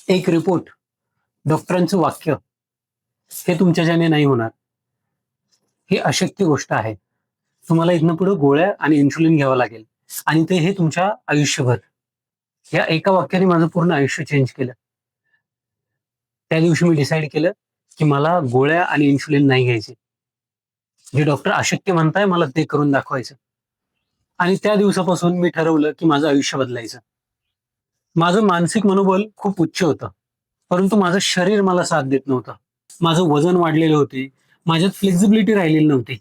एक रिपोर्ट, डॉक्टरांचं वाक्य, हे तुमच्याच्याने नाही होणार. ही अशक्य गोष्ट आहे. तुम्हाला इथनं पुढे गोळ्या आणि इन्शुलिन घ्यावं लागेल आणि ते हे तुमच्या आयुष्यभर. या एका वाक्याने माझं पूर्ण आयुष्य चेंज केलं. त्या दिवशी मी डिसाईड केलं, की मला गोळ्या आणि इन्शुलिन नाही घ्यायचे. जे डॉक्टर अशक्य म्हणताय मला ते करून दाखवायचं. आणि त्या दिवसापासून मी ठरवलं, की माझं आयुष्य बदलायचं. माझं मानसिक मनोबल खूप उच्च होतं. परंतु माझं शरीर मला साथ देत नव्हतं. माझं वजन वाढलेलं होते. माझ्यात फ्लेक्सिबिलिटी राहिलेली नव्हती.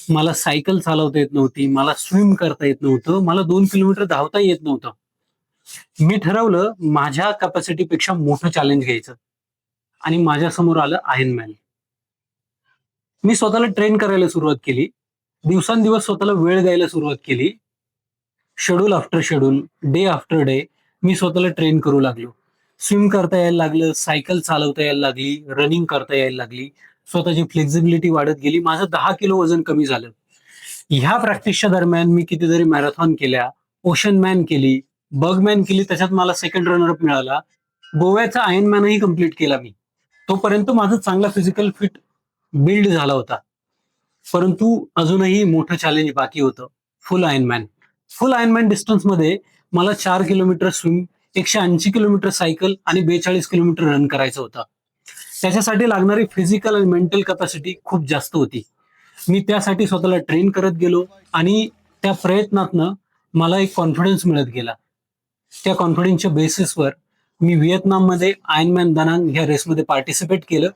मला सायकल चालवता येत नव्हती. मला स्विम करता येत नव्हतं. मला 2 किलोमीटर धावता येत नव्हतं. मी ठरवलं माझ्या कॅपॅसिटीपेक्षा मोठं चॅलेंज घ्यायचं आणि माझ्यासमोर आलं आयर्न मॅन. मी स्वतःला ट्रेन करायला सुरुवात केली. दिवसांदिवस स्वतःला वेळ द्यायला सुरुवात केली. Schedule after schedule, day after day मी स्वतःला ट्रेन करू लागलो. स्विम करता यायला लागलं, सायकल चालवता यायला लागली, रनिंग करता यायला लागली. स्वतःची फ्लेक्सिबिलिटी वाढत गेली. माझं 10 किलो वजन कमी झालं. ह्या प्रॅक्टिसच्या दरम्यान मी कितीतरी मॅरेथॉन केल्या, ओशन मॅन केली, बग मॅन केली, त्याच्यात मला सेकंड रनर अप मिळाला. गोव्याचा आयर्न मॅनही कंप्लीट केला मी. तोपर्यंत माझं चांगला फिजिकल फिट बिल्ड झाला होता. परंतु अजूनही मोठं चॅलेंज बाकी होतं. फुल आयर्नमॅन. फुल आयर्नमॅन डिस्टन्समध्ये मला 4 किलोमीटर स्विम, 180 किलोमीटर सायकल आणि 42 किलोमीटर रन करायचं होतं. त्याच्यासाठी लागणारी फिजिकल आणि मेंटल कॅपॅसिटी खूप जास्त होती. मी त्यासाठी स्वतःला ट्रेन करत गेलो आणि त्या प्रयत्नातनं मला एक कॉन्फिडन्स मिळत गेला. त्या कॉन्फिडन्सच्या बेसिसवर मी व्हिएतनाममध्ये आयर्नमॅन दानांग ह्या रेसमध्ये पार्टिसिपेट केलं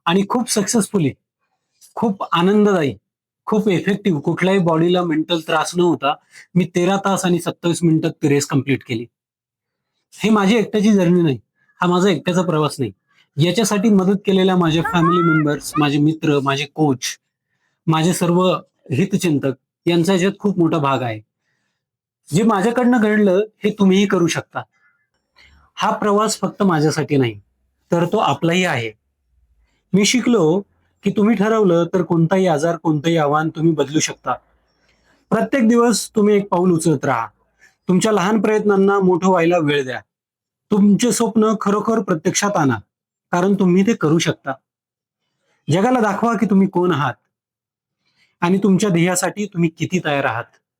आणि खूप सक्सेसफुली, खूप आनंददायी, खूप इफेक्टिव्ह, कुठल्याही बॉडीला मेंटल त्रास न होता मी 13 तास आणि 27 मिनिटात ती रेस कंप्लीट केली. हे माझी एकट्याची जर्नी नाही. हा माझा एकट्याचा प्रवास नाही. याच्यासाठी मदत केलेल्या माझे फॅमिली मेंबर्स, माझे मित्र, माझे कोच, माझे सर्व हितचिंतक यांचा याच्यात खूप मोठा भाग आहे. जे माझ्याकडनं घडलं हे तुम्हीही करू शकता. हा प्रवास फक्त माझ्यासाठी नाही, तर तो आपलाही आहे. मी शिकलो, की तुम्ही ठरवलं तर कोणताही आजार, कोणतंही आव्हान तुम्ही बदलू शकता. प्रत्येक दिवस तुम्ही एक पाऊल उचलत राहा. तुमच्या लहान प्रयत्नांना मोठं व्हायला वेळ द्या. तुमचे स्वप्न खरोखर प्रत्यक्षात आणा. कारण तुम्ही ते करू शकता. जगाला दाखवा, की तुम्ही कोण आहात आणि तुमच्या ध्येयासाठी तुम्ही किती तयार आहात.